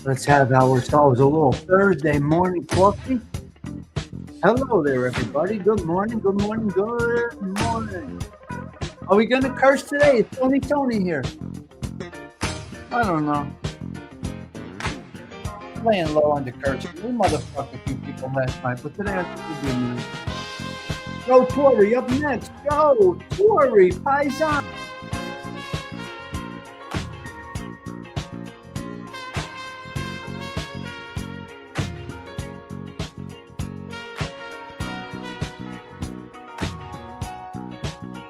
Let's have ourselves a little Thursday morning coffee. Hello there, everybody. Good morning, good morning, good morning. Are we going to curse today? It's Tony here. I don't know. Laying low on the cursing. We motherfucked a few people last night, but today I think we'll be nice. Go, Torre, up next. Go, Torre, Paisan.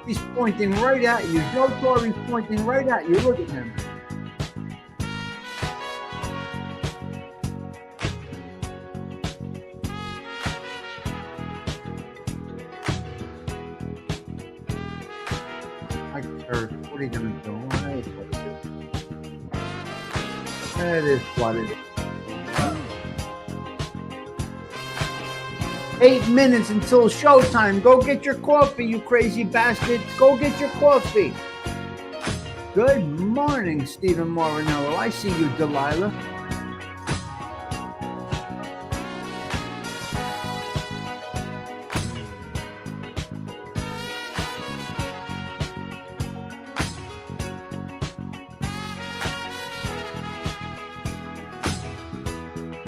He's pointing right at you. Joe Torre's pointing right at you. Look at him. I curse. What are you going to do? That is what it is. 8 minutes until showtime. Go get your coffee, you crazy bastards. Go get your coffee. Good morning, Stephen Morinello. I see you, Delilah.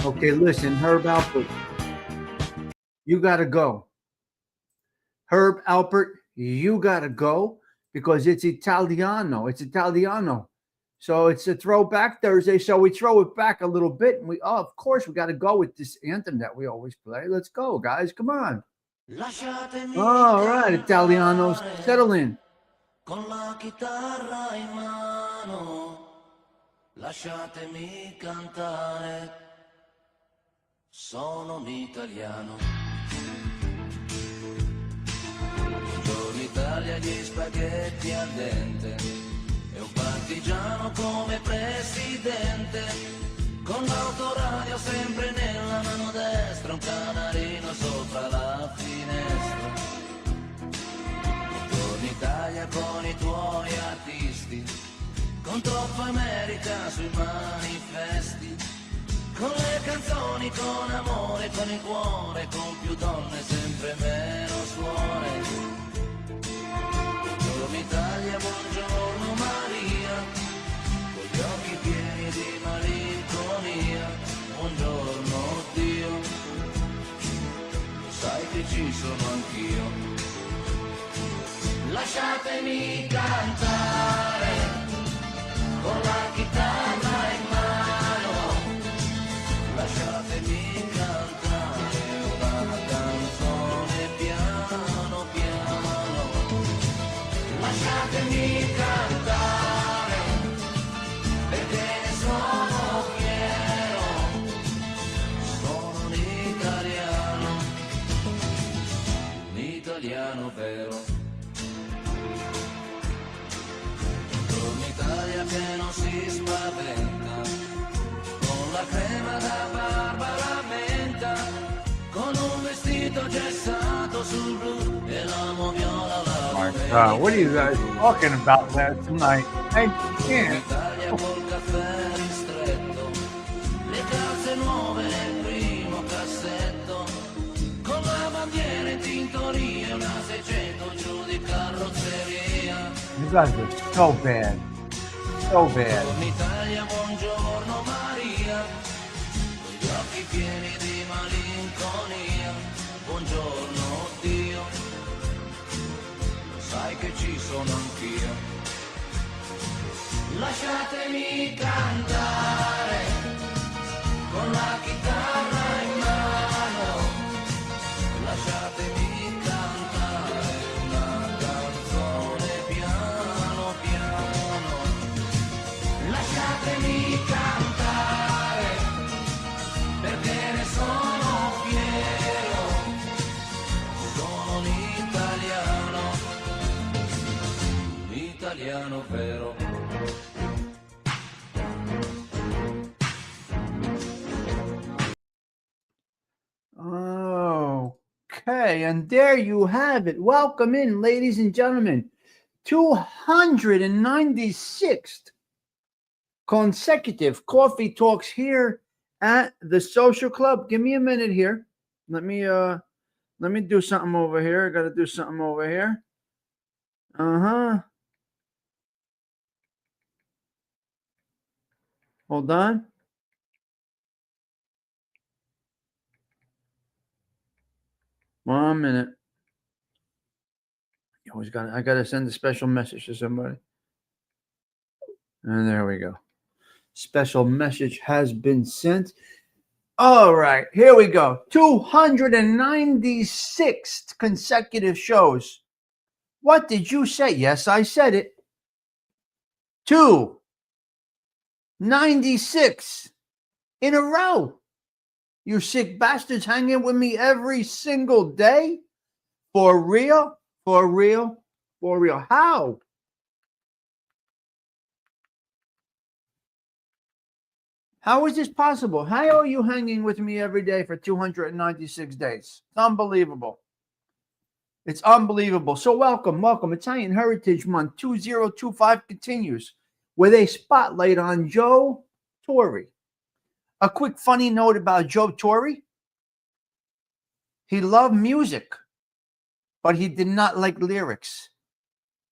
Okay, listen, Herb Alpert, you got to go. Herb Alpert, you got to go because it's Italiano. It's Italiano. So it's a throwback Thursday. So we throw it back a little bit. And of course, we got to go with this anthem that we always play. Let's go, guys. Come on. All right, Italianos, settle in. Con la chitarra in mano, lasciatemi cantare, sono un italiano. Buongiorno Italia, gli spaghetti al dente, e un partigiano come presidente, con l'autoradio sempre nella mano destra, un canarino sopra la finestra. Italia con i tuoi artisti, con troppa America sui manifesti, con le canzoni, con amore, con il cuore, con più donne, sempre meno suore. Buongiorno Italia, buongiorno Maria, con gli occhi pieni di malinconia, buongiorno Dio, sai che ci sono anch'io. Lasciatemi cantare con la chitarra in mano, lasciatemi cantare una canzone piano piano, lasciatemi cantare perché ne sono fiero, sono un italiano vero. Italia che non si spaventa, con la crema da barba la menta, con un vestito gessato sul blu e la moviola la God, what are you guys talking about tonight? I can't. Italia col caffè ristretto, le calze nuove nel primo cassetto, con la bandiera in tintoria e una 600 giù di carrozzeria. You guys are so bad. So bad. Buongiorno Italia, buongiorno Maria, con gli occhi pieni di malinconia, buongiorno Dio, sai che ci sono anch'io. Lasciatemi cantare con la chitarra in mano, lasciatemi cantare una canzone piano piano. Lasciatemi cantare perché ne sono fiero, sono un italiano vero. Okay, and there you have it. Welcome in, ladies and gentlemen. 296th consecutive coffee talks here at the social club. Give me a minute here. Let me do something over here. I got to do something over here. Hold on. One minute. I gotta send a special message to somebody. And there we go. Special message has been sent. All right, here we go. 296th consecutive shows. What did you say? Yes, I said it. 296 in a row. You sick bastards hanging with me every single day? For real? For real? For real? How? How is this possible? How are you hanging with me every day for 296 days? It's unbelievable. It's unbelievable. So welcome. Italian Heritage Month 2025 continues with a spotlight on Joe Torre. A quick funny note about Joe Torre. He loved music, but he did not like lyrics.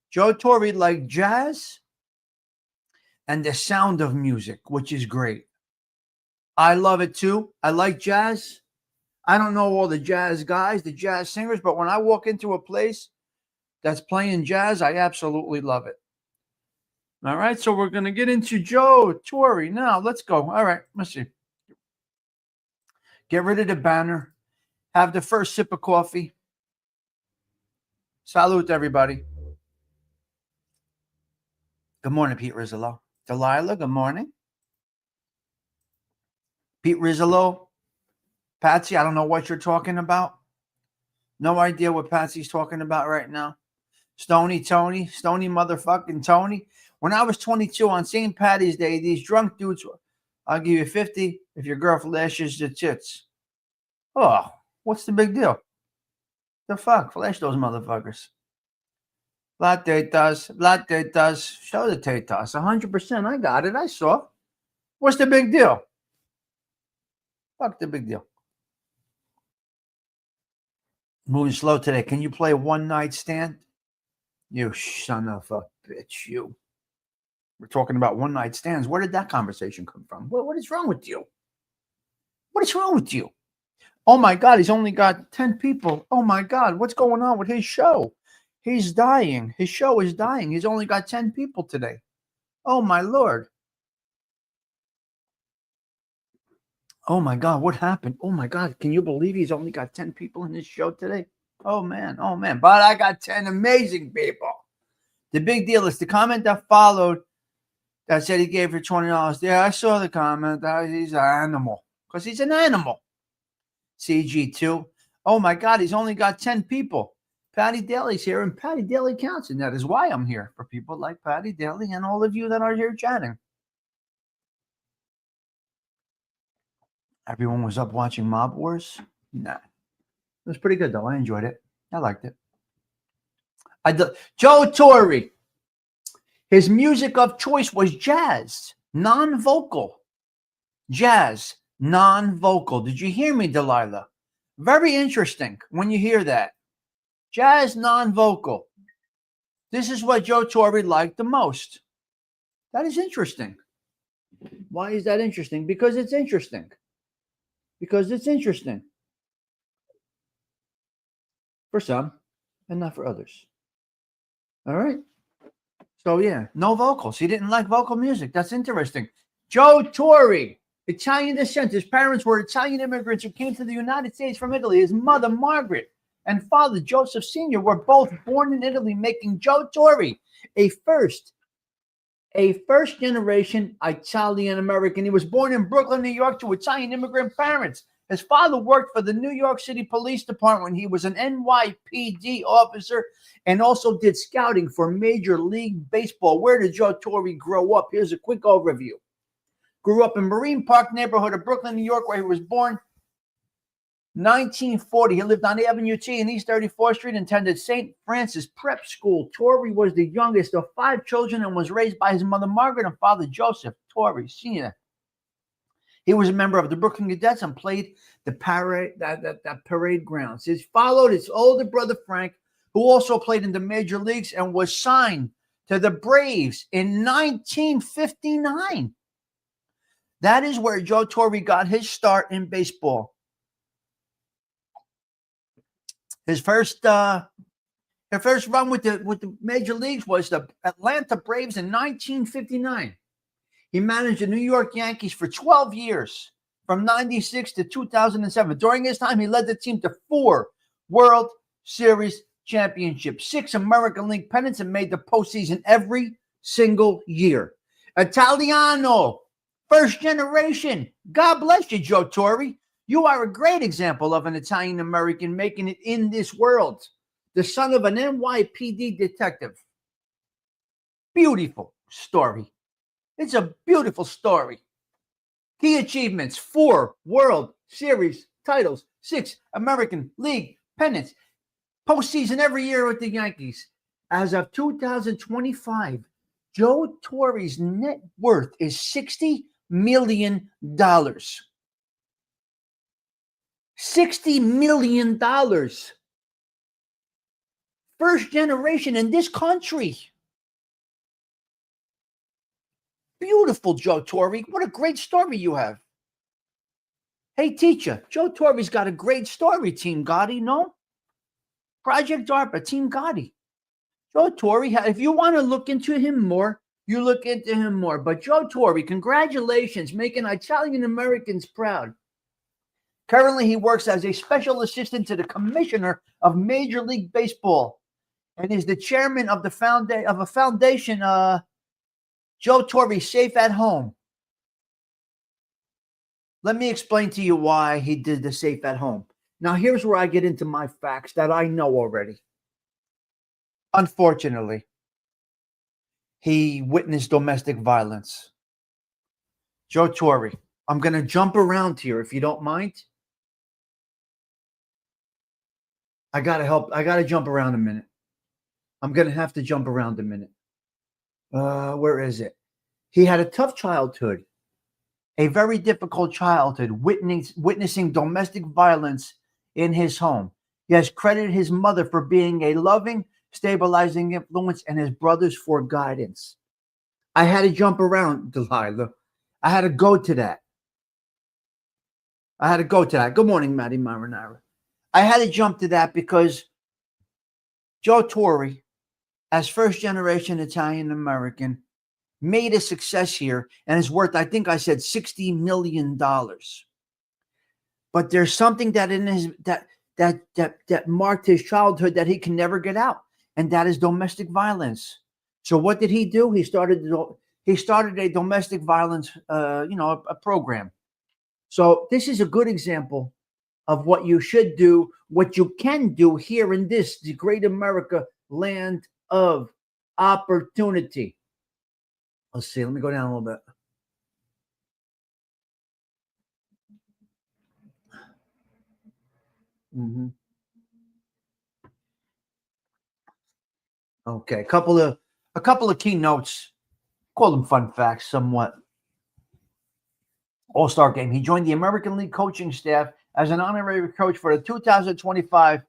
Joe Torre liked jazz and the sound of music, which is great. I love it too. I like jazz. I don't know all the jazz guys, the jazz singers, but when I walk into a place that's playing jazz, I absolutely love it. All right, so we're going to get into Joe Torre now. Let's go. All right, let's see. Get rid of the banner. Have the first sip of coffee. Salute, everybody. Good morning, Pete Rizzolo. Delilah, good morning. Pete Rizzolo. Patsy, I don't know what you're talking about. No idea what Patsy's talking about right now. Stony motherfucking Tony. When I was 22 on St. Patty's Day, these drunk dudes, I'll give you 50 if your girl flashes the tits. Oh, what's the big deal? The fuck? Flash those motherfuckers. Latte does. Show the tatas. 100%. I got it. I saw. What's the big deal? Fuck the big deal. Moving slow today. Can you play One Night Stand? You son of a bitch, you. We're talking about one night stands. Where did that conversation come from? What is wrong with you? What is wrong with you? Oh, my God, he's only got 10 people. Oh, my God, what's going on with his show? He's dying. His show is dying. He's only got 10 people today. Oh, my Lord. Oh, my God, what happened? Oh, my God, can you believe he's only got 10 people in his show today? Oh, man. But I got 10 amazing people. The big deal is the comment that followed that said he gave her $20. Yeah, I saw the comment. He's an animal. Because he's an animal. CG2. Oh, my God, he's only got 10 people. Patty Daly's here, and Patty Daly counts. And that is why I'm here, for people like Patty Daly and all of you that are here chatting. Everyone was up watching Mob Wars? Nah. It was pretty good, though. I enjoyed it. I liked it. Joe Torre. His music of choice was jazz, non-vocal. Jazz, non-vocal. Did you hear me, Delilah? Very interesting when you hear that. Jazz, non-vocal. This is what Joe Torre liked the most. That is interesting. Why is that interesting? Because it's interesting. Because it's interesting. For some, and not for others. All right? So, yeah, no vocals. He didn't like vocal music. That's interesting. Joe Torre, Italian descent. His parents were Italian immigrants who came to the United States from Italy. His mother, Margaret, and father, Joseph Sr., were both born in Italy, making Joe Torre a first-generation Italian-American. He was born in Brooklyn, New York, to Italian immigrant parents. His father worked for the New York City Police Department. He was an NYPD officer and also did scouting for Major League Baseball. Where did Joe Torre grow up? Here's a quick overview. Grew up in Marine Park neighborhood of Brooklyn, New York, where he was born. 1940, he lived on Avenue T in East 34th Street, attended St. Francis Prep School. Torre was the youngest of 5 children and was raised by his mother, Margaret, and father, Joseph Torre Sr. He was a member of the Brooklyn Cadets and played the parade grounds. He followed his older brother, Frank, who also played in the major leagues and was signed to the Braves in 1959. That is where Joe Torre got his start in baseball. His first run with the major leagues was the Atlanta Braves in 1959. He managed the New York Yankees for 12 years, from 96 to 2007. During his time, he led the team to 4 World Series championships, 6 American League pennants, and made the postseason every single year. Italiano, first generation. God bless you, Joe Torre. You are a great example of an Italian-American making it in this world. The son of an NYPD detective. Beautiful story. It's a beautiful story. Key achievements: 4 World Series titles, 6 American League pennants, postseason every year with the Yankees. As of 2025, Joe Torre's net worth is $60 million. $60 million. First generation in this country. Beautiful, Joe Torre. What a great story you have. Hey, teacher, Joe Torre's got a great story, Team Gotti, no? Project DARPA, Team Gotti. Joe Torre, if you want to look into him more, you look into him more. But Joe Torre, congratulations, making Italian Americans proud. Currently, he works as a special assistant to the commissioner of Major League Baseball and is the chairman of a foundation, Joe Torre Safe at Home. Let me explain to you why he did the Safe at Home. Now, here's where I get into my facts that I know already. Unfortunately, he witnessed domestic violence. Joe Torre, I'm going to jump around here if you don't mind. I got to help. I got to jump around a minute. I'm going to have to jump around a minute. Where is it? He had a tough childhood, a very difficult childhood, witnessing domestic violence in his home. He has credited his mother for being a loving, stabilizing influence and his brothers for guidance. I had to jump around, Delilah. I had to go to that. Good morning, Maddie Marinara. I had to jump to that because Joe Torre, as first-generation Italian-American, made a success here and is worth, I think I said, $60 million. But there's something that in his that marked his childhood that he can never get out, and that is domestic violence. So what did he do? He started a domestic violence, a program. So this is a good example of what you should do, what you can do here in the great America, land of opportunity. Let's see. Let me go down a little bit. Mm-hmm. Okay, a couple of key notes. Call them fun facts, somewhat. All-Star game. He joined the American League coaching staff as an honorary coach for the 2025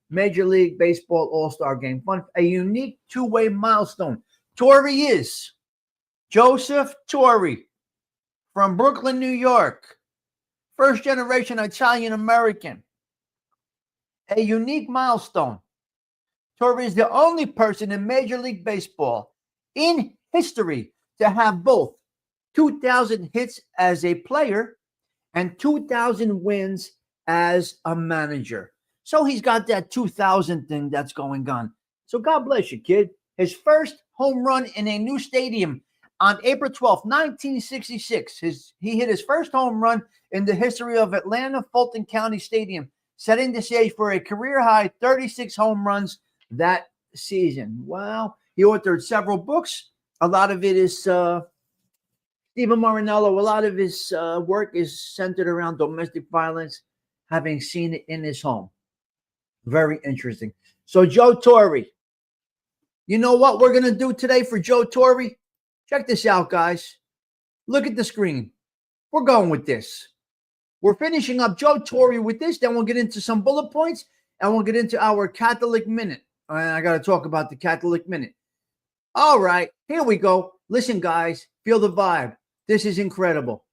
Major League Baseball All-Star game. A unique two-way milestone. Torre is Joseph Torre from Brooklyn, New York. First-generation Italian-American. A unique milestone. Torre is the only person in Major League Baseball in history to have both 2,000 hits as a player and 2,000 wins as a manager. So he's got that 2,000 thing that's going on. So God bless you, kid. His first home run in a new stadium on April 12th, 1966. He hit his first home run in the history of Atlanta Fulton County Stadium, setting the stage for a career-high 36 home runs that season. Wow. He authored several books. A lot of it is Stephen Marinello. A lot of his work is centered around domestic violence, having seen it in his home. Very interesting. So Joe Torre, you know what we're going to do today for Joe Torre? Check this out, guys. Look at the screen. We're going with this. We're finishing up Joe Torre with this. Then we'll get into some bullet points, and we'll get into our Catholic Minute. I got to talk about the Catholic Minute. All right, here we go. Listen, guys, feel the vibe. This is incredible.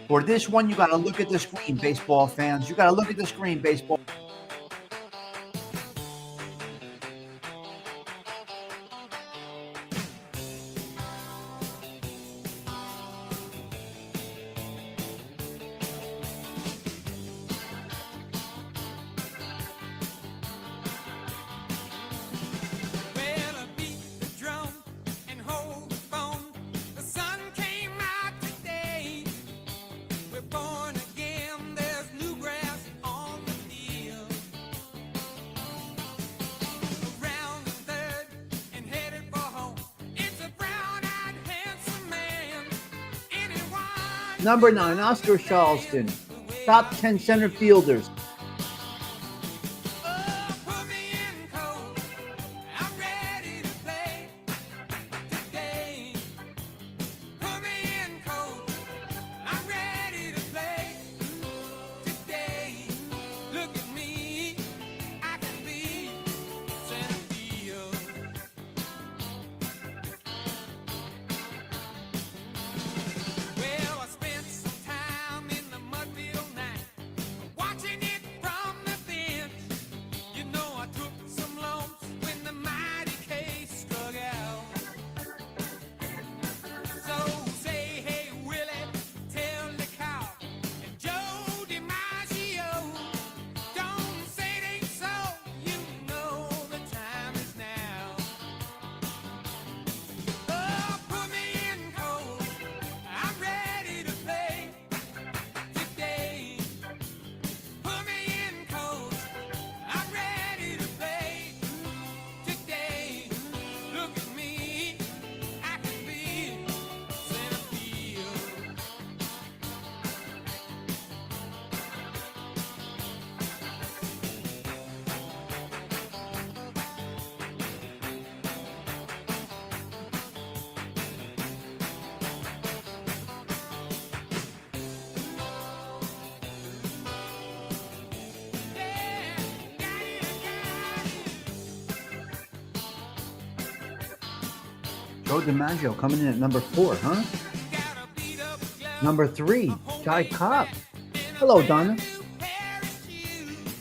For this one, you got to look at the screen, baseball fans. You got to look at the screen, baseball. Number 9, Oscar Charleston. Top 10 center fielders. Joe DiMaggio coming in at number 4, huh? Number 3, Ty Cobb. Hello, Donna.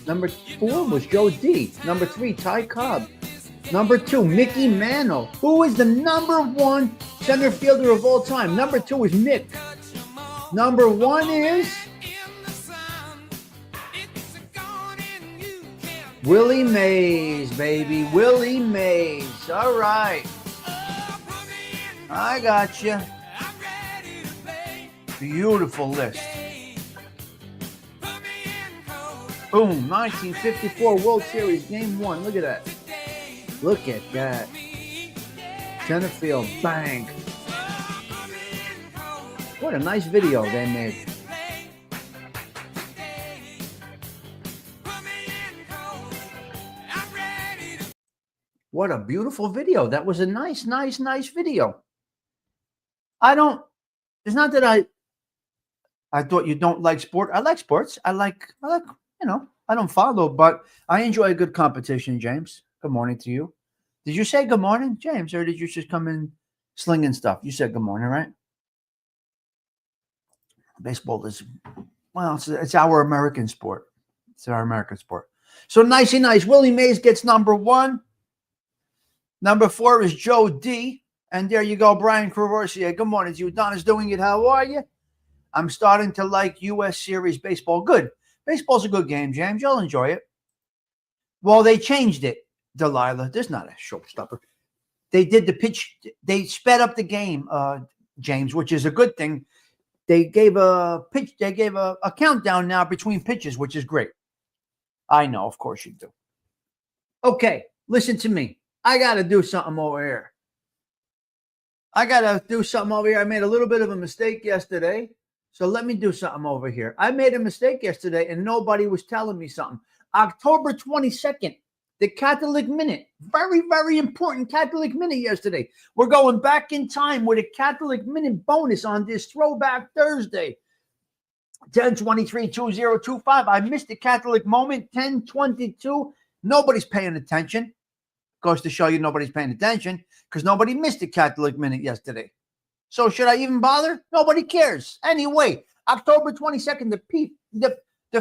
Number 4 was Joe D. Number 3, Ty Cobb. Number 2, Mickey Mantle, who is the number 1 center fielder of all time. Number 2 is Mick. Number 1 is Willie Mays, baby. Willie Mays. All right. I got you. Beautiful list. Boom. 1954 World Series Game 1. Look at that. Look at that. Center field. Bang. What a nice video they made. What a beautiful video. That was a nice video. It's not that I thought you don't like sport. I like sports. I like, I don't follow, but I enjoy a good competition, James. Good morning to you. Did you say good morning, James, or did you just come in slinging stuff? You said good morning, right? Baseball is, well, it's our American sport. It's our American sport. So nice. Willie Mays gets number 1. Number 4 is Joe D. And there you go, Brian Courvoisier. Good morning to you. Donna's doing it. How are you? I'm starting to like U.S. Series baseball. Good. Baseball's a good game, James. You'll enjoy it. Well, they changed it, Delilah. There's not a showstopper. They did the pitch. They sped up the game, James, which is a good thing. They gave a pitch. They gave a countdown now between pitches, which is great. I know, of course you do. Okay, listen to me. I got to do something over here. I made a little bit of a mistake yesterday. So let me do something over here. I made a mistake yesterday and nobody was telling me something. October 22nd, the Catholic Minute. Very, very important Catholic Minute yesterday. We're going back in time with a Catholic Minute bonus on this Throwback Thursday. 10/23/2025. I missed the Catholic moment. 10/22. Nobody's paying attention. Goes to show you nobody's paying attention because nobody missed the Catholic Minute yesterday. So should I even bother? Nobody cares. Anyway, October 22nd, the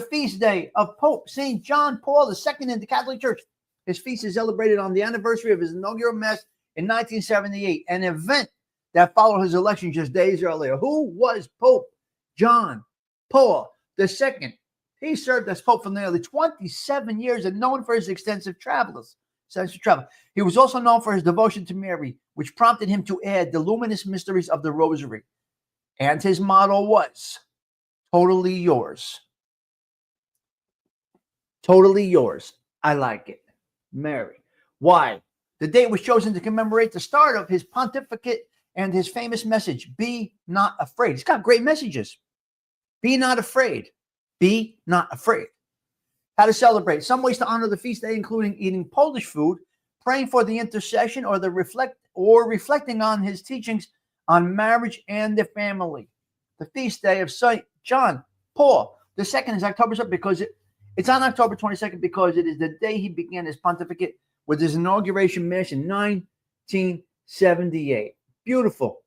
feast day of Pope St. John Paul II in the Catholic Church. His feast is celebrated on the anniversary of his inaugural mass in 1978, an event that followed his election just days earlier. Who was Pope John Paul II? He served as Pope for nearly 27 years and known for his extensive travel. He was also known for his devotion to Mary, which prompted him to add the luminous mysteries of the Rosary. And his motto was, totally yours. Totally yours. I like it. Mary. Why? The date was chosen to commemorate the start of his pontificate and his famous message, be not afraid. He's got great messages. Be not afraid. Be not afraid. How to celebrate. Some ways to honor the feast day, including eating Polish food, praying for the intercession, or reflecting on his teachings on marriage and the family. The feast day of St. John Paul II is October 2nd because it's on October 22nd because it is the day he began his pontificate with his inauguration mass in 1978. Beautiful.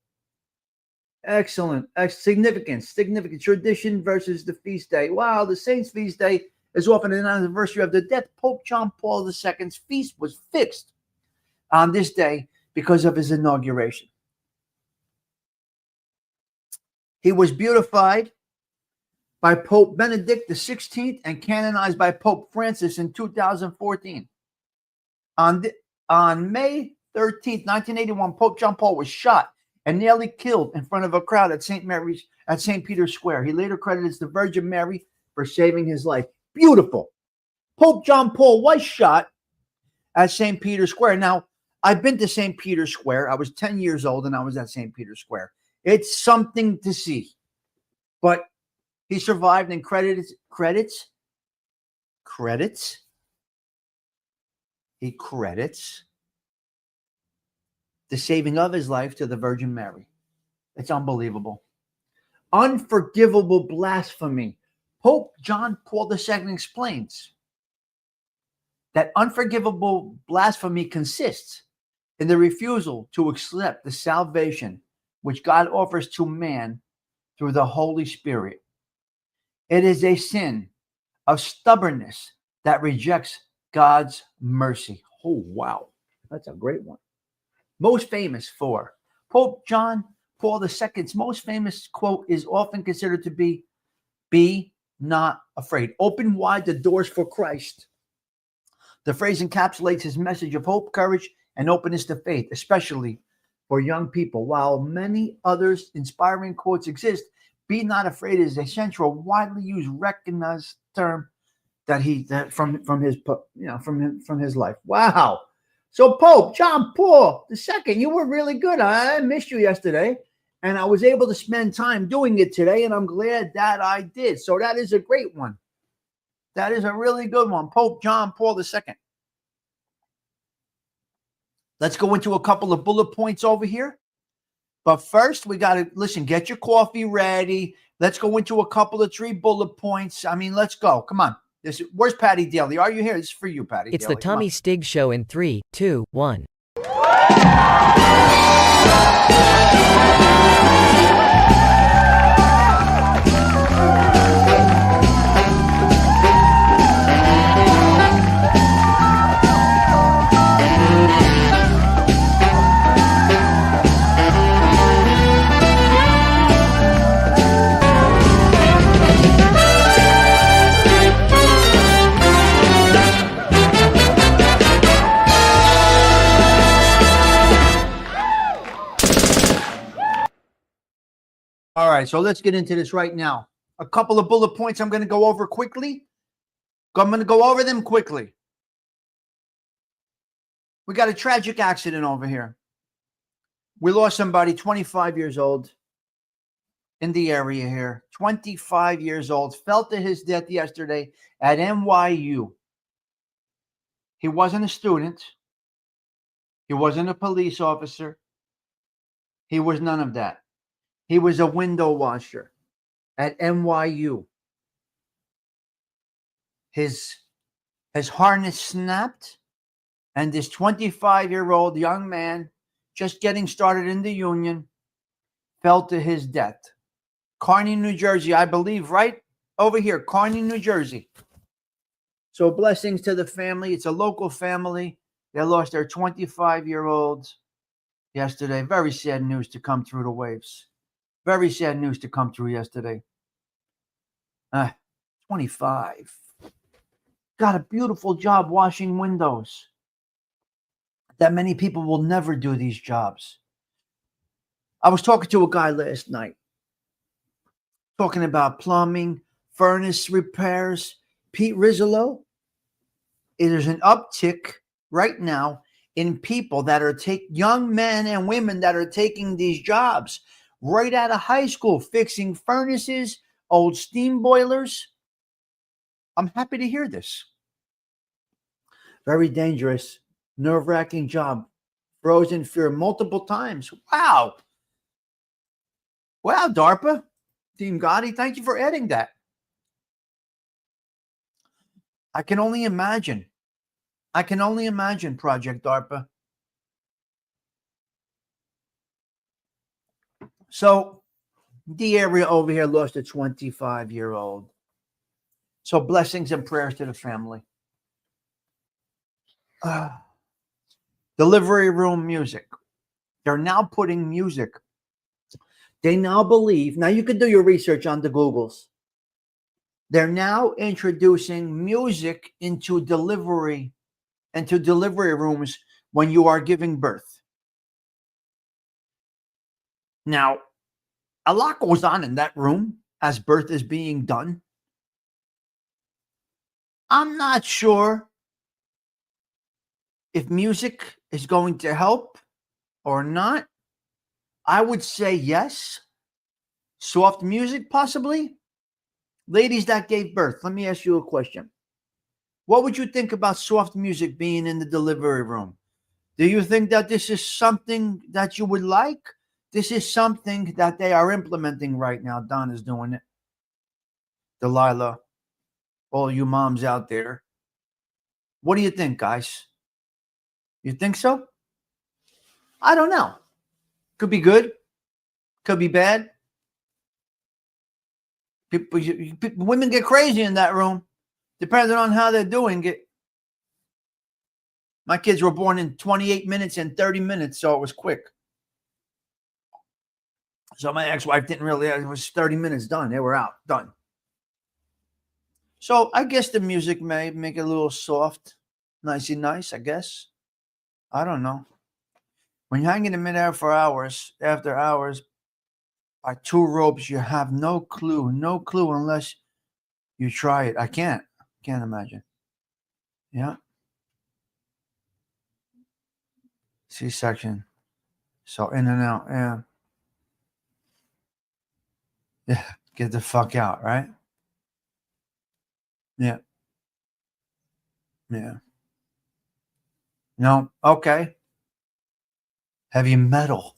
Excellent. Significant tradition versus the feast day. Wow, the saint's feast day is often an anniversary of the death. Pope John Paul II's feast was fixed on this day because of his inauguration. He was beatified by Pope Benedict XVI and canonized by Pope Francis in 2014. On May 13th, 1981, Pope John Paul was shot and nearly killed in front of a crowd at St. Peter's Square. He later credits the Virgin Mary for saving his life. Beautiful. Pope John Paul was shot at St. Peter's Square. Now, I've been to St. Peter's Square. I was 10 years old and I was at St. Peter's Square. It's something to see. But he survived and credits. He credits the saving of his life to the Virgin Mary. It's unbelievable. Unforgivable blasphemy. Pope John Paul II explains that unforgivable blasphemy consists in the refusal to accept the salvation which God offers to man through the Holy Spirit. It is a sin of stubbornness that rejects God's mercy. Oh, wow. That's a great one. Most famous for Pope John Paul II's most famous quote is often considered to be not afraid. Open wide the doors for Christ. The phrase encapsulates his message of hope, courage, and openness to faith, especially for young people. While many others inspiring quotes exist, be not afraid is a central, widely used, recognized term from his life. Wow. So Pope John Paul II, you were really good. I missed you yesterday, and I was able to spend time doing it today, and I'm glad that I did. So that is a great one. That is a really good one. Pope John Paul II. Let's go into a couple of bullet points over here. But first, we got to, listen, get your coffee ready. Let's go into a couple of 3 bullet points. I mean, let's go. Come on. Where's Patty Daly? Are you here? This is for you, Patty It's Daly. the Tommy Stigs Show in 3, 2, 1. All right, so let's get into this right now. A couple of bullet points I'm going to go over quickly. I'm going to go over them quickly. We got a tragic accident over here. We lost somebody 25 years old in the area here. 25 years old. Fell to his death yesterday at NYU. He wasn't a student. He wasn't a police officer. He was none of that. He was a window washer at NYU. His harness snapped, and this 25-year-old young man, just getting started in the union, fell to his death. Kearney, New Jersey, I believe, right over here, Kearney, New Jersey. So blessings to the family. It's a local family. They lost their 25-year-old yesterday. Very sad news to come through the waves. Very sad news to come through yesterday. 25. Got a beautiful job washing windows. That many people will never do these jobs. I was talking to a guy last night, talking about plumbing, furnace repairs. Pete Rizzolo, there's an uptick right now in people that are young men and women that are taking these jobs right out of high school, fixing furnaces, old steam boilers. I'm happy to hear this. Very dangerous, nerve-wracking job. Frozen fear multiple times. Wow. Wow, DARPA. Team Gotti, thank you for adding that. I can only imagine. Project DARPA. So the area over here lost a 25-year-old. So blessings and prayers to the family. Delivery room music. They're now putting music. They now believe, now you can do your research on the Googles. They're now introducing music into delivery rooms when you are giving birth. Now, a lot goes on in that room as birth is being done. I'm not sure if music is going to help or not. I would say yes. Soft music, possibly. Ladies that gave birth, let me ask you a question. What would you think about soft music being in the delivery room? Do you think that this is something that you would like? This is something that they are implementing right now. Don is doing it. Delilah, all you moms out there. What do you think, guys? You think so? I don't know. Could be good. Could be bad. Women get crazy in that room, depending on how they're doing it. My kids were born in 28 minutes and 30 minutes, so it was quick. So my ex-wife didn't really, it was 30 minutes done. They were out, done. So I guess the music may make it a little soft, nicey nice, I guess. I don't know. When you're hanging in midair for hours, after hours, by two ropes, you have no clue unless you try it. I can't imagine. Yeah. C-section. So in and out, yeah. Yeah, get the fuck out, right? Yeah. Yeah. No, okay. Heavy metal.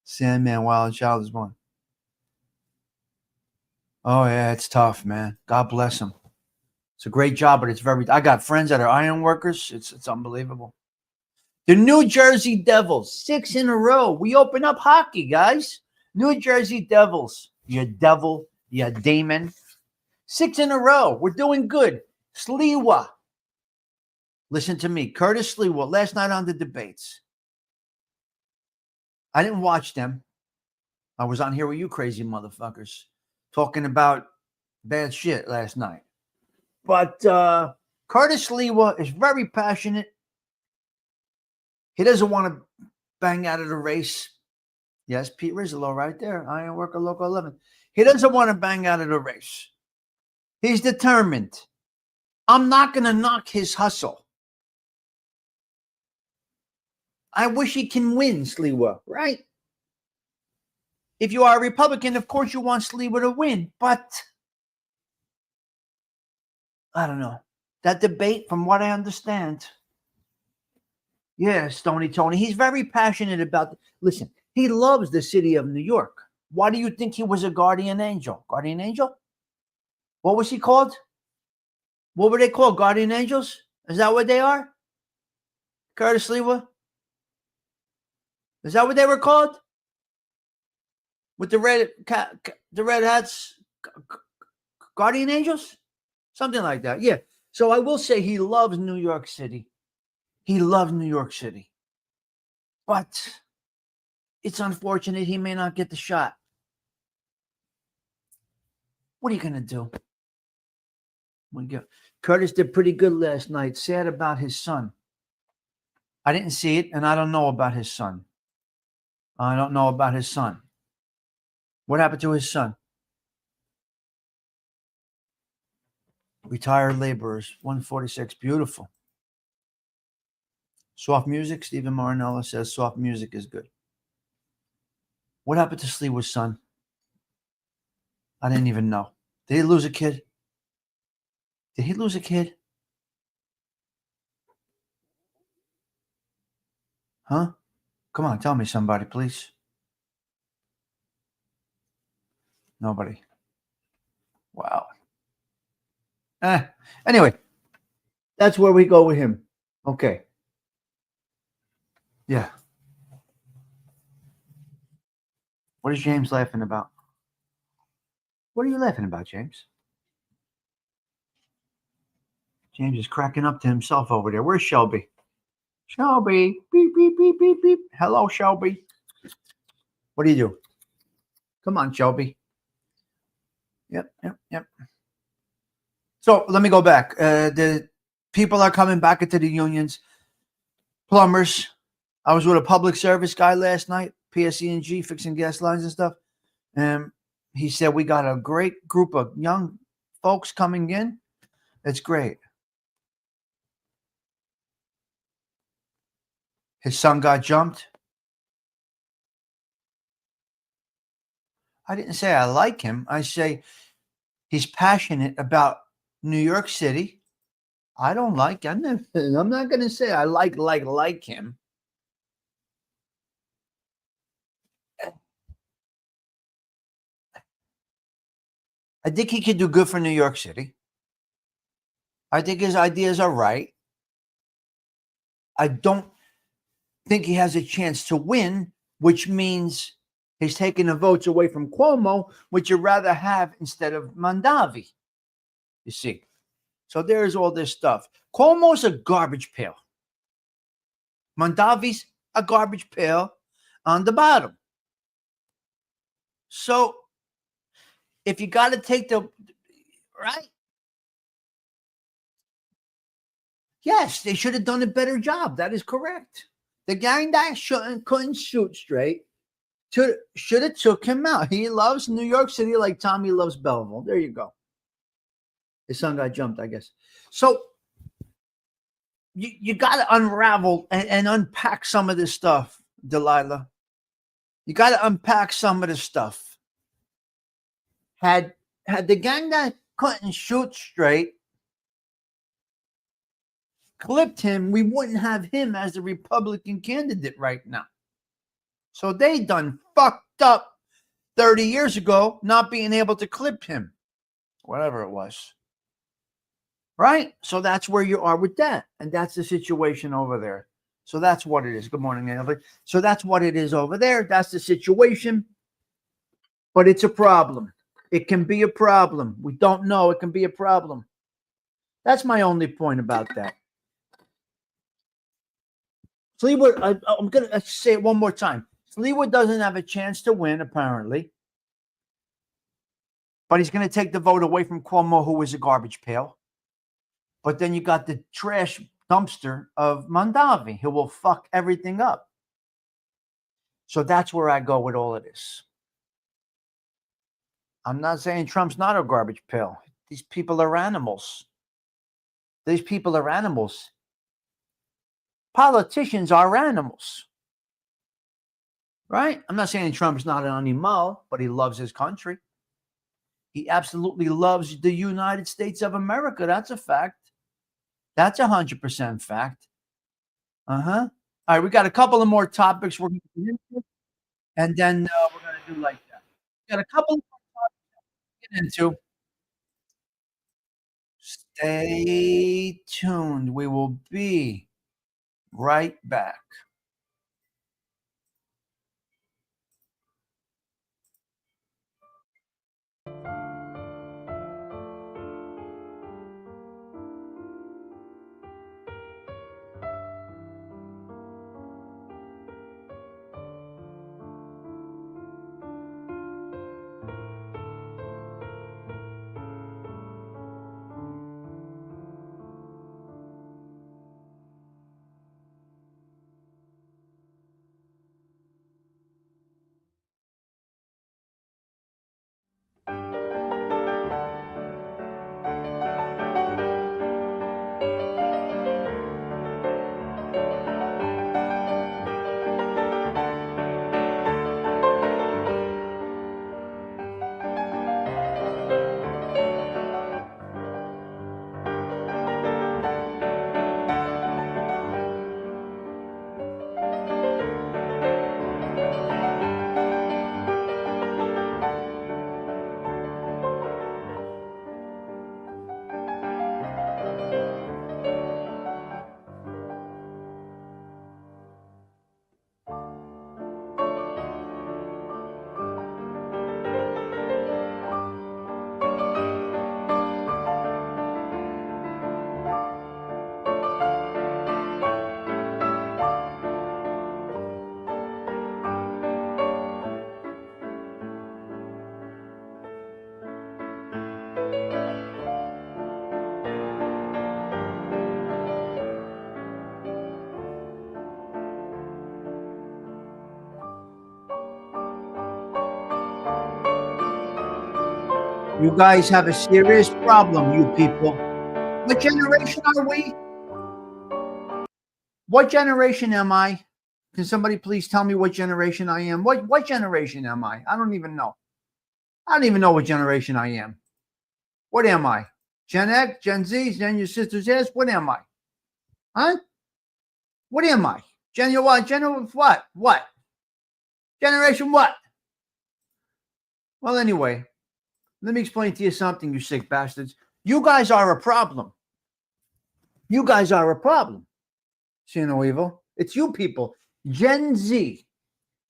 Sandman, Wild Child is born. Oh yeah, it's tough, man. God bless him. It's a great job, but it's very. I got friends that are iron workers. It's unbelievable. The New Jersey Devils, 6 in a row. We open up hockey, guys. New Jersey Devils. You devil, you demon. 6 in a row. We're doing good. Sliwa. Listen to me. Curtis Sliwa, last night on the debates. I didn't watch them. I was on here with you crazy motherfuckers talking about bad shit last night. But Curtis Sliwa is very passionate. He doesn't want to bang out of the race. Yes, Pete Rizzo right there. Iron Worker Local 11. He doesn't want to bang out of the race. He's determined. I'm not going to knock his hustle. I wish he can win, Sliwa, right? If you are a Republican, of course you want Sliwa to win, but I don't know. That debate, from what I understand, yeah, Stony Tony, he's very passionate about, listen, he loves the city of New York. Why do you think he was a guardian angel? Guardian angel? What was he called? What were they called? Guardian angels? Is that what they are? Curtis Sliwa? Is that what they were called? With the red hats? Guardian angels? Something like that. Yeah. So I will say he loves New York City. He loves New York City. But it's unfortunate he may not get the shot. What are you going to do? Curtis did pretty good last night. Sad about his son. I didn't see it, and I don't know about his son. I don't know about his son. What happened to his son? Retired laborers, 146. Beautiful. Soft music. Stephen Marinella says soft music is good. What happened to Sliwa's son? I didn't even know. Did he lose a kid? Did he lose a kid? Huh? Come on, tell me somebody, please. Nobody. Wow. Anyway, that's where we go with him. Okay. Yeah. What is James laughing about? What are you laughing about, James? James is cracking up to himself over there. Where's Shelby? Shelby. Beep, beep, beep, beep, beep. Hello, Shelby. What do you do? Come on, Shelby. Yep. So let me go back. The people are coming back into the unions. Plumbers. I was with a public service guy last night, PSE&G, fixing gas lines and stuff. And he said, we got a great group of young folks coming in. It's great. His son got jumped. I didn't say I like him. I say he's passionate about New York City. I don't like him. I'm not going to say I like him. I think he could do good for New York City. I think his ideas are right. I don't think he has a chance to win, which means he's taking the votes away from Cuomo, which you'd rather have instead of Mondavi. You see. So there's all this stuff. Cuomo's a garbage pail. Mondavi's a garbage pail on the bottom. So if you got to take the right, yes, they should have done a better job. That is correct. The guy that couldn't shoot straight should have took him out. He loves New York City like Tommy loves Belleville. There you go. His son got jumped, I guess. So you got to unravel and unpack some of this stuff, Delilah. You got to unpack some of this stuff. Had the gang that couldn't shoot straight clipped him, we wouldn't have him as the Republican candidate right now. So they done fucked up 30 years ago not being able to clip him. Whatever it was. Right? So that's where you are with that. And that's the situation over there. So that's what it is. Good morning, everybody. So that's what it is over there. That's the situation. But it's a problem. It can be a problem. We don't know. It can be a problem. That's my only point about that. Fleetwood, I'm going to say it one more time. Fleetwood doesn't have a chance to win, apparently. But he's going to take the vote away from Cuomo, who is a garbage pail. But then you got the trash dumpster of Mondavi, who will fuck everything up. So that's where I go with all of this. I'm not saying Trump's not a garbage pail. These people are animals. These people are animals. Politicians are animals. Right? I'm not saying Trump's not an animal, but he loves his country. He absolutely loves the United States of America. That's a fact. That's 100% fact. All right, we got a couple of more topics we're going to get into, and then we're going to do like that. We got a couple of more topics to get into. Stay tuned. We will be right back. You guys have a serious problem, you people. What generation are we? What generation am I? Can somebody please tell me what generation I am? What generation am I? I don't even know. I don't even know what generation I am. What am I? Gen X, Gen Z, Gen your sister's ass? What am I? Huh? What am I? Gen what? Gen what? What? Generation what? Well, anyway, let me explain to you something, you sick bastards. You guys are a problem. You guys are a problem. See no evil. It's you people. Gen Z.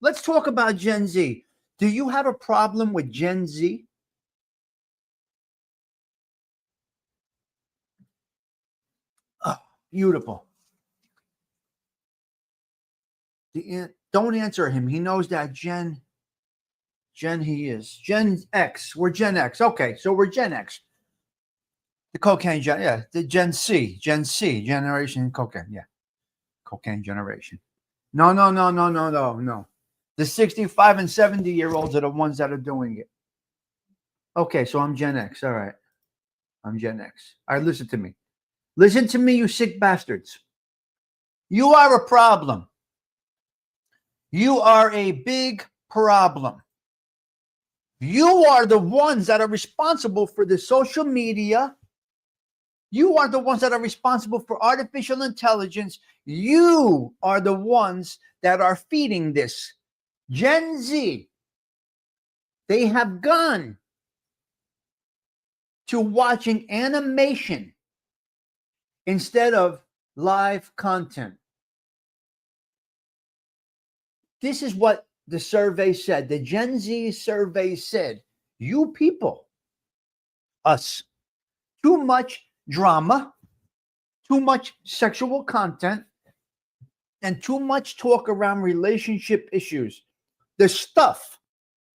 Let's talk about Gen Z. Do you have a problem with Gen Z? Oh, beautiful. Don't answer him. He knows that Gen he is. Gen X. We're Gen X. Okay, so we're Gen X. The cocaine gen, yeah. The Gen C. Generation cocaine, yeah. Cocaine generation. No. The 65 and 70-year-olds are the ones that are doing it. Okay, so I'm Gen X. All right. I'm Gen X. All right, listen to me. Listen to me, you sick bastards. You are a problem. You are a big problem. You are the ones that are responsible for the social media. You are the ones that are responsible for artificial intelligence. You are the ones that are feeding this. Gen Z, they have gone to watching animation instead of live content. This is what the survey said. The Gen Z survey said, you people, us, too much drama, too much sexual content, and too much talk around relationship issues. The stuff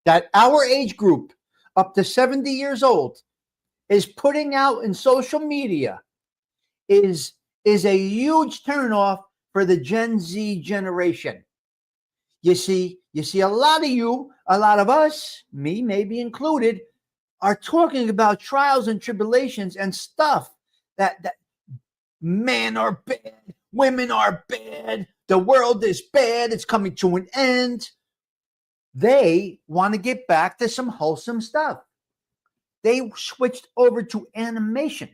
that our age group, up to 70 years old, is putting out in social media is a huge turnoff for the Gen Z generation. You see a lot of you, a lot of us, me maybe included, are talking about trials and tribulations and stuff that men are bad, women are bad, the world is bad, it's coming to an end. They want to get back to some wholesome stuff. They switched over to animation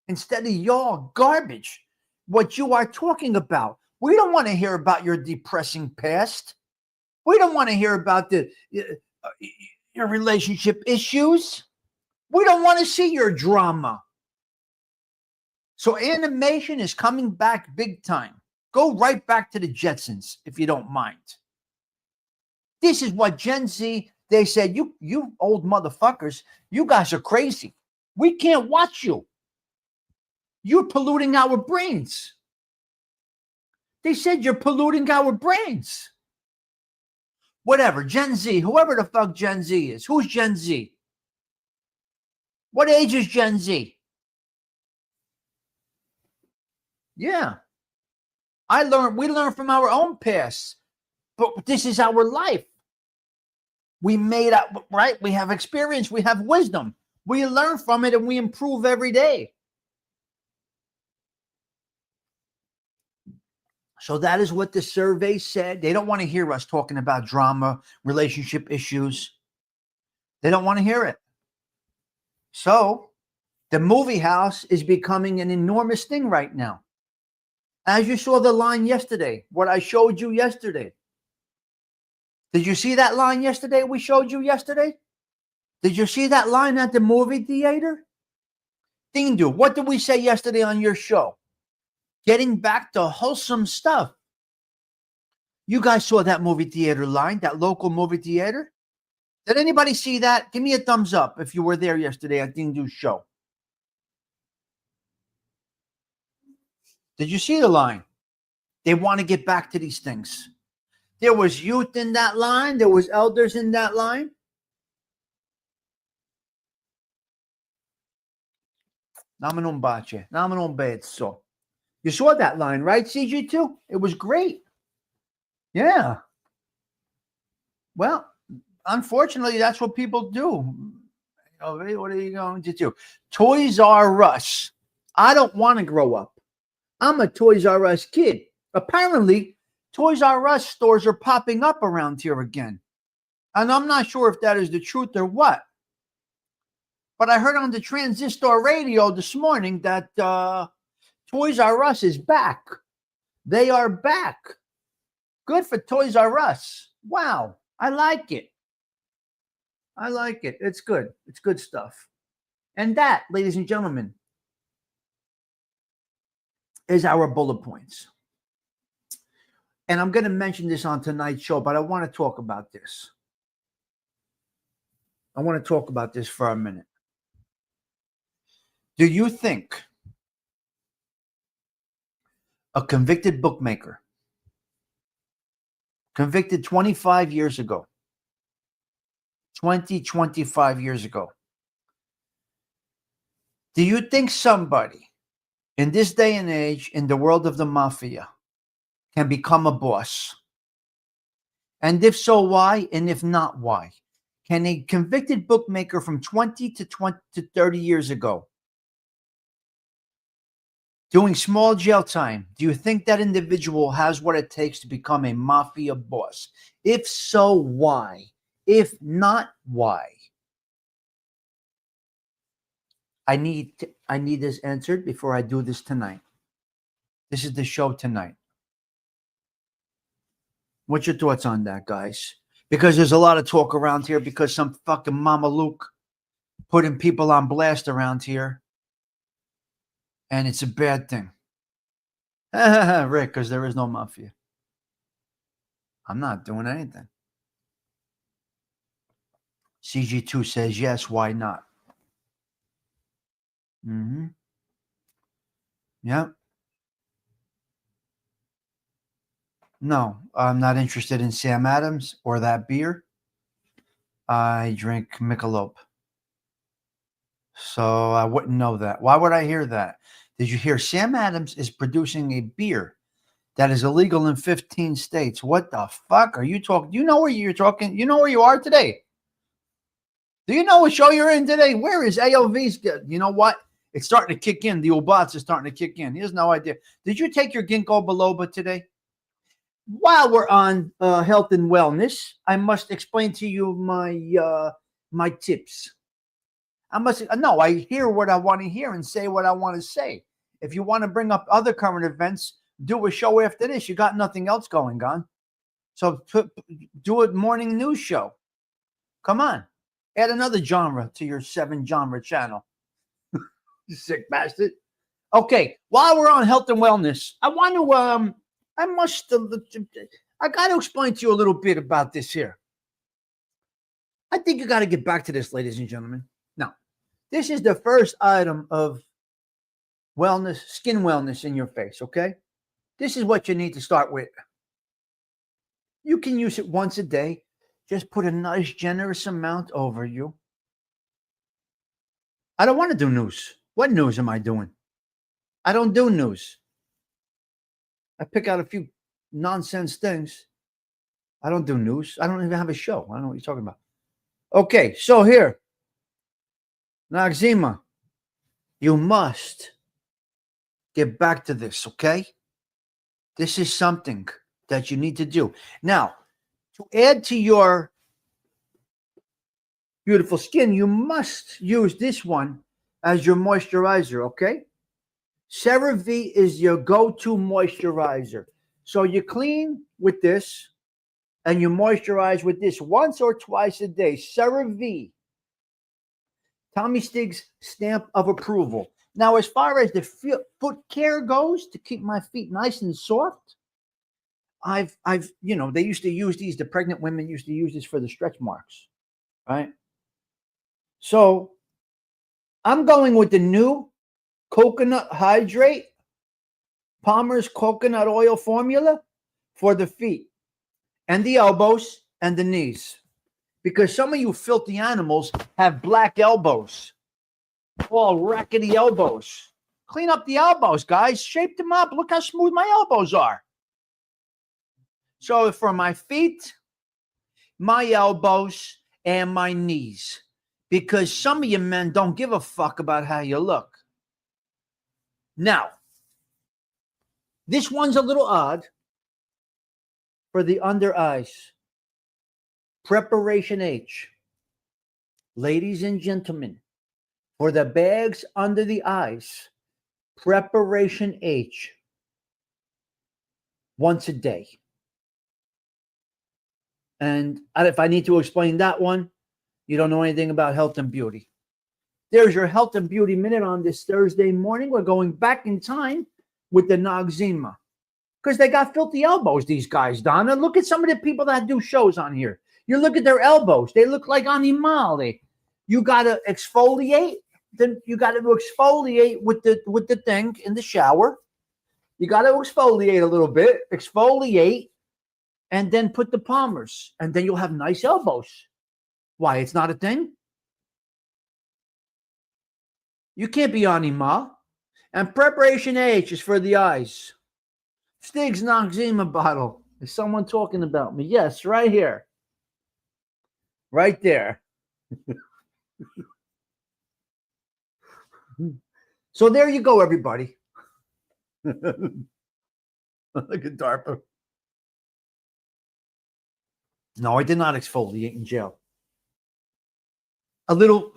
instead of y'all garbage. What you are talking about. We don't want to hear about your depressing past. We don't want to hear about your relationship issues. We don't want to see your drama. So animation is coming back big time. Go right back to the Jetsons, if you don't mind. This is what Gen Z, they said, you old motherfuckers, you guys are crazy. We can't watch you. You're polluting our brains. They said you're polluting our brains. Whatever, Gen Z, whoever the fuck Gen Z is. Who's Gen Z? What age is Gen Z? Yeah. We learned from our own past. But this is our life. We made up, right? We have experience. We have wisdom. We learn from it and we improve every day. So that is what the survey said. They don't want to hear us talking about drama, relationship issues. They don't want to hear it. So the movie house is becoming an enormous thing right now. As you saw the line yesterday, what I showed you yesterday. Did you see that line yesterday we showed you yesterday? Did you see that line at the movie theater? Dindu, what did we say yesterday on your show? Getting back to wholesome stuff. You guys saw that movie theater line, that local movie theater? Did anybody see that? Give me a thumbs up if you were there yesterday at Dindu's show. Did you see the line? They want to get back to these things. There was youth in that line. There was elders in that line. Naman bache, naman bezzo. You saw that line, right, CG2? It was great. Yeah. Well, unfortunately, that's what people do. What are you going to do? Toys R Us. I don't want to grow up. I'm a Toys R Us kid. Apparently, Toys R Us stores are popping up around here again. And I'm not sure if that is the truth or what. But I heard on the transistor radio this morning that Toys R Us is back. They are back. Good for Toys R Us. Wow. I like it. I like it. It's good. It's good stuff. And that, ladies and gentlemen, is our bullet points. And I'm going to mention this on tonight's show, but I want to talk about this. I want to talk about this for a minute. Do you think a convicted bookmaker, convicted 25 years ago, 25 years ago, do you think somebody in this day and age, in the world of the mafia, can become a boss? And if so, why? And if not, why? Can a convicted bookmaker from 20 to 30 years ago, doing small jail time, do you think that individual has what it takes to become a mafia boss? If so, why? If not, why? I need this answered before I do this tonight. This is the show tonight. What's your thoughts on that, guys? Because there's a lot of talk around here because some fucking Mama Luke putting people on blast around here. And it's a bad thing. Rick, because there is no mafia. I'm not doing anything. CG2 says yes, why not? Yeah. No, I'm not interested in Sam Adams or that beer. I drink Michelob. So I wouldn't know that. Why would I hear that? Did you hear Sam Adams is producing a beer that is illegal in 15 states? What the fuck are you talking? Do you know where you're talking? You know where you are today? Do you know what show you're in today? Where is AOV's? You know what? It's starting to kick in. The Obats are starting to kick in. He has no idea. Did you take your ginkgo biloba today? While we're on health and wellness, I must explain to you my tips. I hear what I want to hear and say what I want to say. If you want to bring up other current events, do a show after this. You got nothing else going on. So do a morning news show. Come on. Add another genre to your 7-genre channel. You sick bastard. Okay, while we're on health and wellness, I want to I got to explain to you a little bit about this here. I think you got to get back to this, ladies and gentlemen. Now, this is the first item of wellness, skin wellness in your face, okay? This is what you need to start with. You can use it once a day. Just put a nice, generous amount over you. I don't want to do news. What news am I doing? I don't do news. I pick out a few nonsense things. I don't do news. I don't even have a show. I don't know what you're talking about. Okay, so here. Noxzema, you must get back to this, okay? This is something that you need to do. Now, to add to your beautiful skin, you must use this one as your moisturizer, okay? CeraVe is your go-to moisturizer. So you clean with this and you moisturize with this once or twice a day. CeraVe. Tommy Stigs stamp of approval. Now, as far as the foot care goes, to keep my feet nice and soft, I've they used to use these, the pregnant women used to use this for the stretch marks, right? So I'm going with the new Coconut Hydrate, Palmer's coconut oil formula for the feet and the elbows and the knees. Because some of you filthy animals have black elbows, all rackety elbows. Clean up the elbows, guys. Shape them up. Look how smooth my elbows are. So for my feet, my elbows, and my knees. Because some of you men don't give a fuck about how you look. Now, this one's a little odd for the under eyes. Preparation H. Ladies and gentlemen, for the bags under the eyes, Preparation H. Once a day. And if I need to explain that one, you don't know anything about health and beauty. There's your health and beauty minute on this Thursday morning. We're going back in time with the Noxzema. because they got filthy elbows, these guys, Donna. Look at some of the people that do shows on here. You look at their elbows. They look like animali. You got to exfoliate. Then you got to exfoliate with the thing in the shower. You got to exfoliate a little bit. Exfoliate. And then put the palmers. And then you'll have nice elbows. Why? It's not a thing? You can't be animal. And preparation H is for the eyes. Stigs Noxzema bottle. Is someone talking about me? Yes, right here. Right there. So there you go, everybody. Look at DARPA. No, I did not exfoliate in jail. A little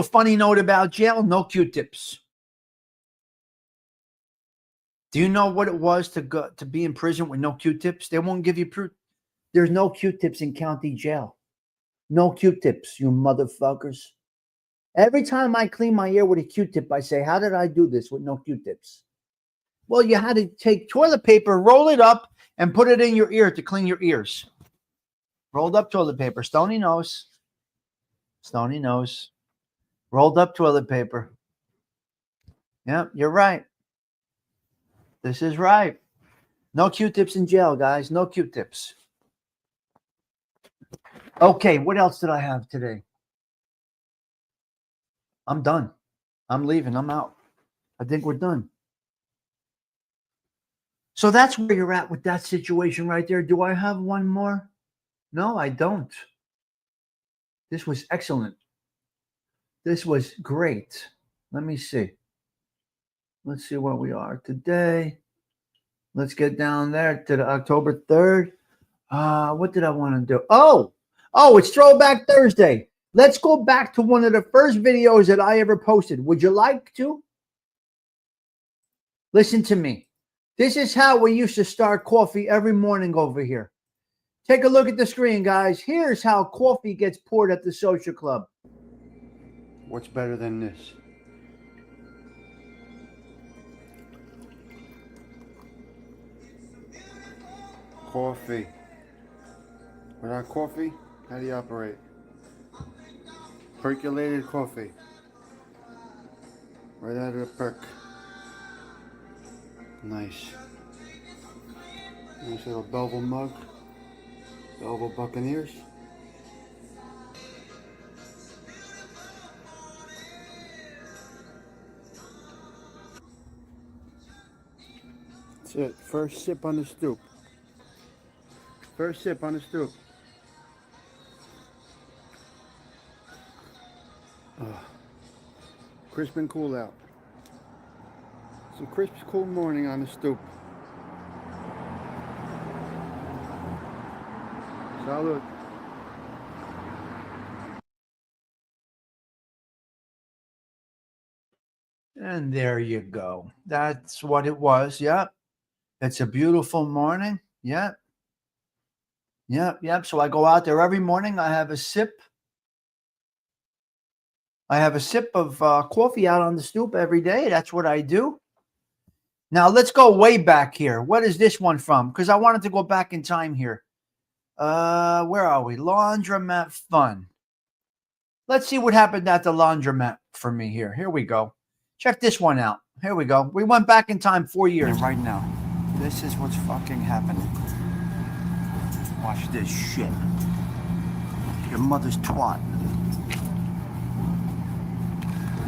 funny note about jail, no Q-tips. Do you know what it was to be in prison with no Q-tips? They won't give you proof. There's no Q-tips in county jail. No Q-tips, you motherfuckers. Every time I clean my ear with a Q-tip, I say, how did I do this with no Q-tips? Well, you had to take toilet paper, roll it up, and put it in your ear to clean your ears. Rolled up toilet paper. Stony nose. Stony nose. Rolled up toilet paper. Yep, you're right. This is right. No Q-tips in jail, guys. No Q-tips. Okay, what else did I have today? I'm done. I'm leaving. I'm out. I think we're done. So that's where you're at with that situation right there. Do I have one more? No, I don't. This was excellent. This was great. Let me see. Let's see where we are today. Let's get down there to the October 3rd. What did I want to do? Oh, it's Throwback Thursday. Let's go back to one of the first videos that I ever posted. Would you like to? Listen to me. This is how we used to start coffee every morning over here. Take a look at the screen, guys. Here's how coffee gets poured at the social club. What's better than this? Coffee. Without coffee, how do you operate? Percolated coffee. Right out of the perk. Nice. Nice little Belleville mug. Belleville Buccaneers. That's it. First sip on the stoop. First sip on the stoop. Crisp and cool out. Some crisp, cool morning on the stoop. Salud. And there you go. That's what it was. Yep. It's a beautiful morning. Yep. Yep. So I go out there every morning. I have a sip. I have a sip of coffee out on the stoop every day. That's what I do. Now, let's go way back here. What is this one from? Because I wanted to go back in time here. Where are we? Laundromat fun. Let's see what happened at the laundromat for me here. Here we go. Check this one out. Here we go. We went back in time 4 years. Right now. This is what's fucking happening. Watch this shit. Your mother's twat.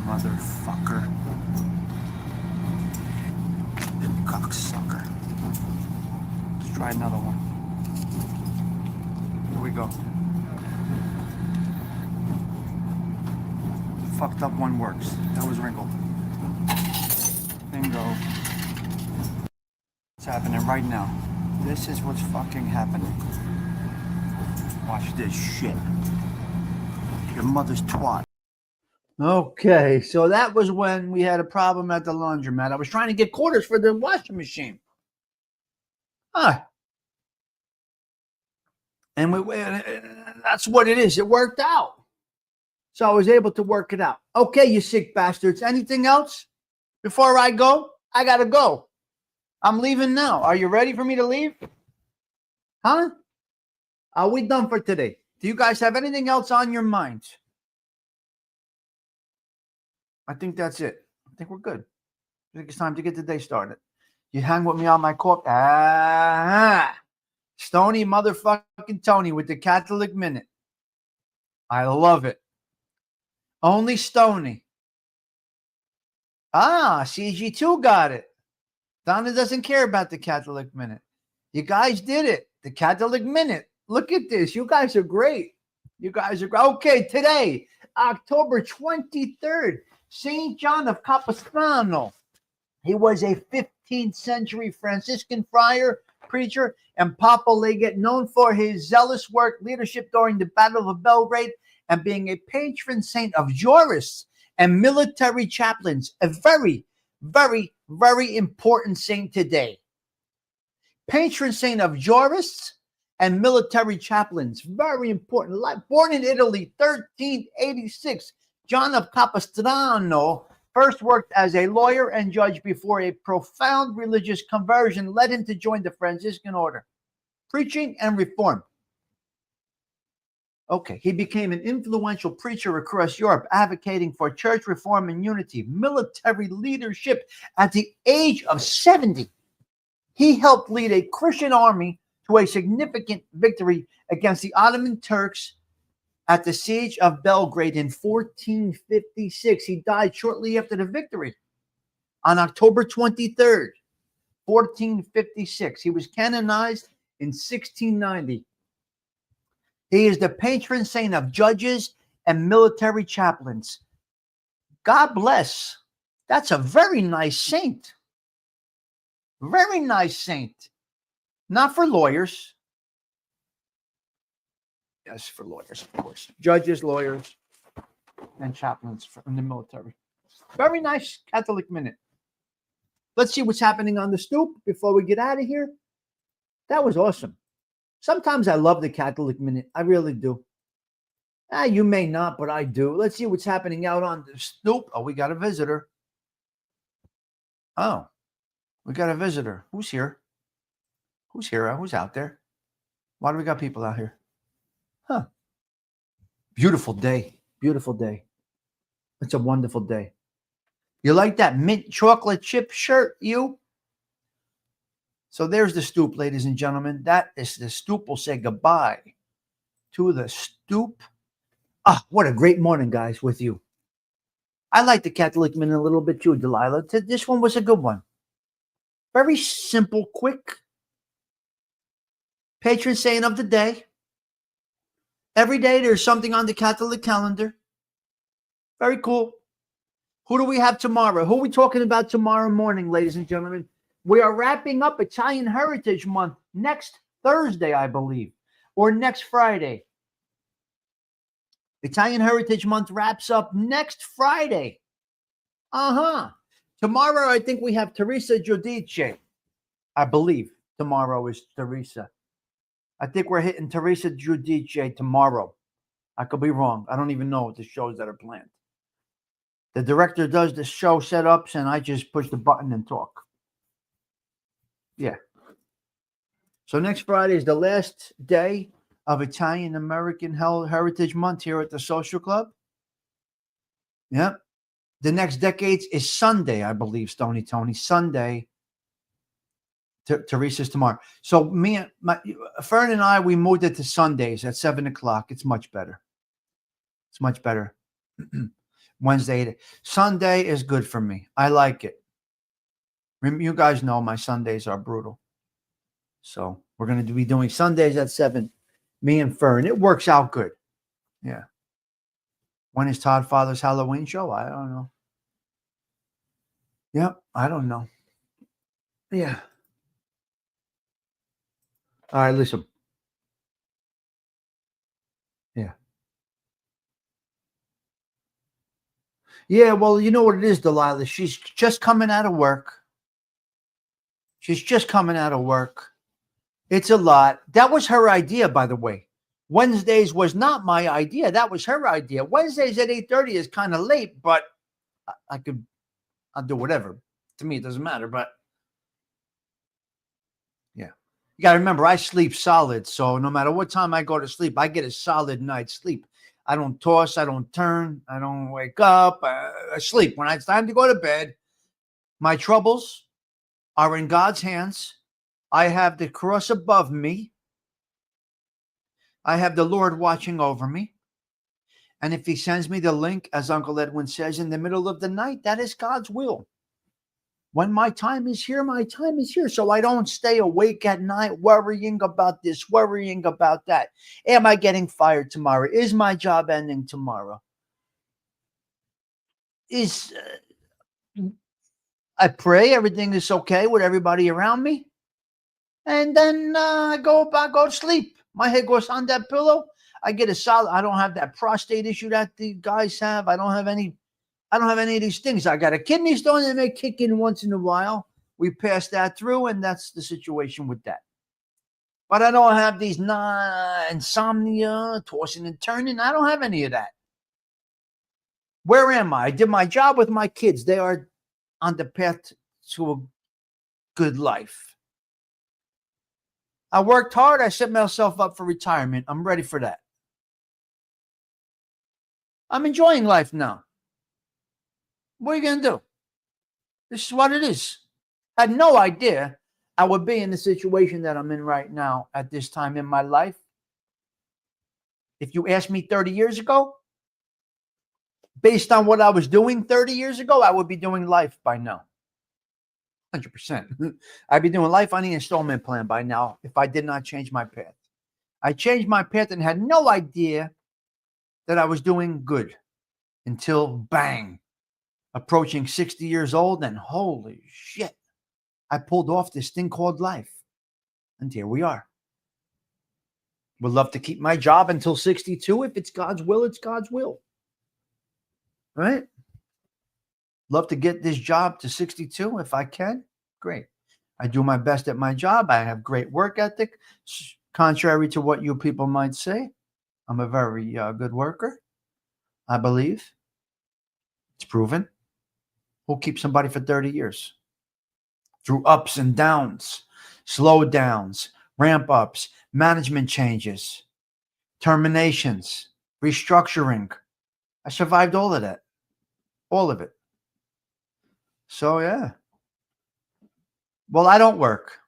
Motherfucker. Cocksucker. Let's try another one. Here we go. Fucked up one works. That was wrinkled. Bingo. It's happening right now. This is what's fucking happening. Watch this shit. Your mother's twat. Okay, so that was when we had a problem at the laundromat. I was trying to get quarters for the washing machine. And that's what it is. It worked out. So I was able to work it out. Okay, you sick bastards. Anything else? Before I go, I got to go. I'm leaving now. Are you ready for me to leave? Huh? Are we done for today? Do you guys have anything else on your minds? I think that's it. I think we're good. I think it's time to get the day started. You hang with me on my cork. Stony motherfucking Tony with the Catholic Minute. I love it. Only Stony. CG2 got it. Donna doesn't care about the Catholic Minute. You guys did it. The Catholic Minute. Look at this. You guys are great. You guys are great. Okay, today, October 23rd, St. John of Capistrano. He was a 15th century Franciscan friar, preacher, and papal legate known for his zealous work, leadership during the Battle of Belgrade, and being a patron saint of jurists and military chaplains. A very, very, very important saint today. Patron saint of jurists and military chaplains. Very important. Born in Italy, 1386, John of Capistrano first worked as a lawyer and judge before a profound religious conversion led him to join the Franciscan order, preaching and reform. Okay, he became an influential preacher across Europe, advocating for church reform and unity, military leadership. At the age of 70, he helped lead a Christian army to a significant victory against the Ottoman Turks at the siege of Belgrade in 1456. He died shortly after the victory on October 23rd, 1456. He was canonized in 1690. He is the patron saint of judges and military chaplains. God bless. That's a very nice saint. Very nice saint. Not for lawyers. Yes, for lawyers, of course. Judges, lawyers, and chaplains from the military. Very nice Catholic Minute. Let's see what's happening on the stoop before we get out of here. That was awesome. Sometimes I love the Catholic Minute. I really do. You may not, but I do. Let's see what's happening out on the stoop. Oh, we got a visitor. Oh, we got a visitor. Who's here? Who's here? Who's out there? Why do we got people out here? Huh. Beautiful day. Beautiful day. It's a wonderful day. You like that mint chocolate chip shirt, you? So there's the stoop, ladies and gentlemen. That is the stoop. Will say goodbye to the stoop. What a great morning, guys, with you. I like the Catholic Minute a little bit too, Delilah. This one was a good one. Very simple, quick. Patron saint of the day. Every day there's something on the Catholic calendar. Very cool. Who do we have tomorrow? Who are we talking about tomorrow morning, ladies and gentlemen? We are wrapping up Italian Heritage Month next Thursday, I believe, or next Friday. Italian Heritage Month wraps up next Friday. Tomorrow, I think we have Teresa Giudice. I believe tomorrow is Teresa. I think we're hitting Teresa Giudice tomorrow. I could be wrong. I don't even know the shows that are planned. The director does the show setups, and I just push the button and talk. Yeah. So next Friday is the last day of Italian American Heritage Month here at the Social Club. Yep. The next decades is Sunday, I believe, Stony Tony. Sunday. Teresa's tomorrow. So Fern and I, we moved it to Sundays at 7:00. It's much better. It's much better. Wednesday. Sunday is good for me. I like it. You guys know my Sundays are brutal. So we're going to be doing Sundays at 7. Me and Fern. It works out good. Yeah. When is Todd Father's Halloween show? I don't know. Yep. I don't know. Yeah. All right, listen. Yeah. Yeah, well, you know what it is, Delilah. She's just coming out of work. It's a lot. That was her idea, by the way. Wednesdays was not my idea. That was her idea. Wednesdays at 8:30 is kind of late, but I'll do whatever. To me, it doesn't matter. But You got to remember, I sleep solid. So no matter what time I go to sleep, I get a solid night's sleep. I don't toss. I don't turn. I don't wake up. I sleep. When it's time to go to bed, my troubles are in God's hands. I have the cross above me. I have the Lord watching over me. And if he sends me the link, as Uncle Edwin says, in the middle of the night, that is God's will. When my time is here, my time is here. So I don't stay awake at night worrying about this, worrying about that. Am I getting fired tomorrow? Is my job ending tomorrow? I pray everything is okay with everybody around me. And then I go to sleep. My head goes on that pillow. I get a solid. I don't have that prostate issue that the guys have. I don't have any of these things. I got a kidney stone that may kick in once in a while. We pass that through, and that's the situation with that. But I don't have these insomnia, tossing and turning. I don't have any of that. Where am I? I did my job with my kids. They are on the path to a good life. I worked hard. I set myself up for retirement. I'm ready for that. I'm enjoying life now. What are you going to do? This is what it is. I had no idea I would be in the situation that I'm in right now at this time in my life. If you asked me 30 years ago, based on what I was doing 30 years ago, I would be doing life by now. 100%. I'd be doing life on the installment plan by now if I did not change my path. I changed my path and had no idea that I was doing good until bang, approaching 60 years old, and holy shit, I pulled off this thing called life. And here we are. Would love to keep my job until 62. If it's God's will, it's God's will. Right? Love to get this job to 62 if I can. Great. I do my best at my job. I have great work ethic. Contrary to what you people might say, I'm a very good worker, I believe. It's proven. Who'll keep somebody for 30 years? Through ups and downs, slowdowns, ramp ups, management changes, terminations, restructuring. I survived all of that. All of it. So, yeah. Well, I don't work.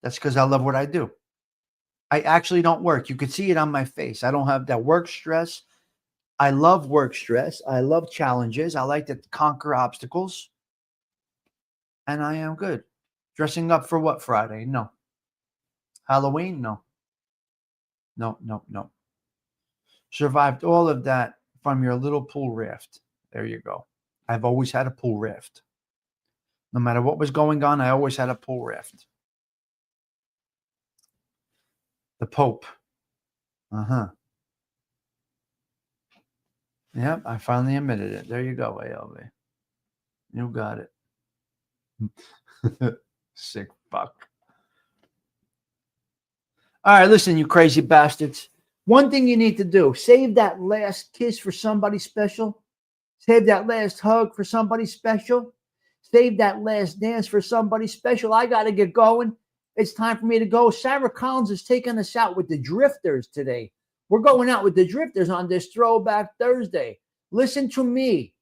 That's because I love what I do. I actually don't work. You could see it on my face. I don't have that work stress. I love work stress. I love challenges. I like to conquer obstacles. And I am good. Dressing up for what Friday? No. Halloween? No. No. Survived all of that from your little pool raft. There you go. I've always had a pool raft. No matter what was going on, I always had a pool raft. The Pope. Yep, I finally admitted it. There you go, ALV. You got it. Sick fuck. All right, listen, you crazy bastards. One thing you need to do, save that last kiss for somebody special. Save that last hug for somebody special. Save that last dance for somebody special. I got to get going. It's time for me to go. Sarah Collins is taking us out with the Drifters today. We're going out with the Drifters on this Throwback Thursday. Listen to me.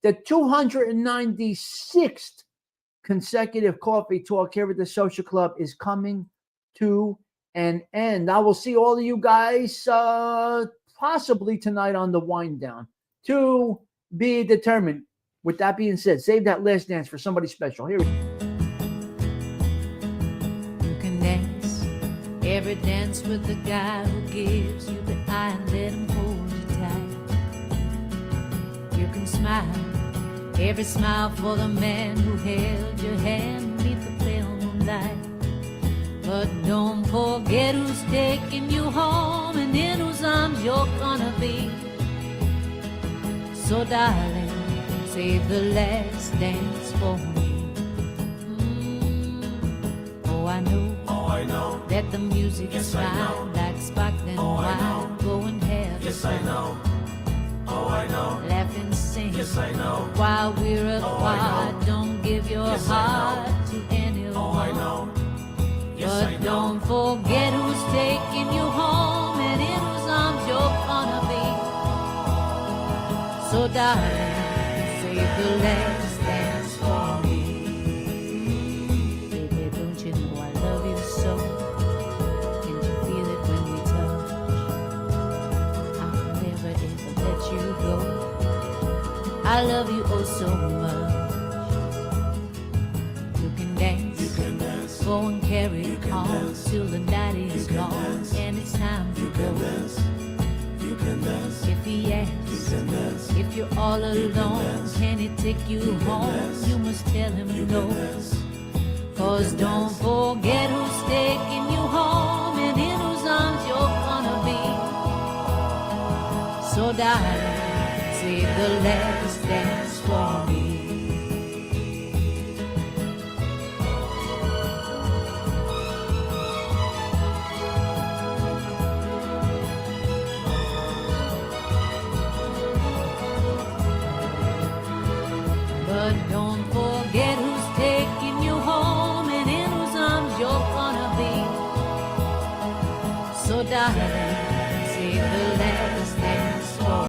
The 296th consecutive coffee talk here at the Social Club is coming to an end. I will see all of you guys possibly tonight on the wind down. To be determined. With that being said, save that last dance for somebody special. Here we go. You can dance every dance with the guy who gives you the eye and let him hold you tight. You can smile every smile for the man who held your hand beneath the pale moonlight. But don't forget who's taking you home and in whose arms you're gonna be. So darling, save the last dance for me. Oh, I know that the music is fine, like sparkling wine. Go and have Yes, I know. Oh, I know. laugh and sing. Yes, I know. While we're apart, don't give your Yes, I know. heart to anyone. Oh, I know. Yes, But don't forget who's taking you home and in whose arms you're gonna be. So darling, save the last dance for me. Baby, don't you know I love you so? Can't you feel it when we touch? I'll never ever let you go. I love you oh so much. You can dance, go and carry on till the night is gone and it's time to go. If he asks, if you're all alone, can he take you home? You must tell him no. 'Cause don't forget who's taking you home and in whose arms you're gonna be. So darling, save the last dance for me.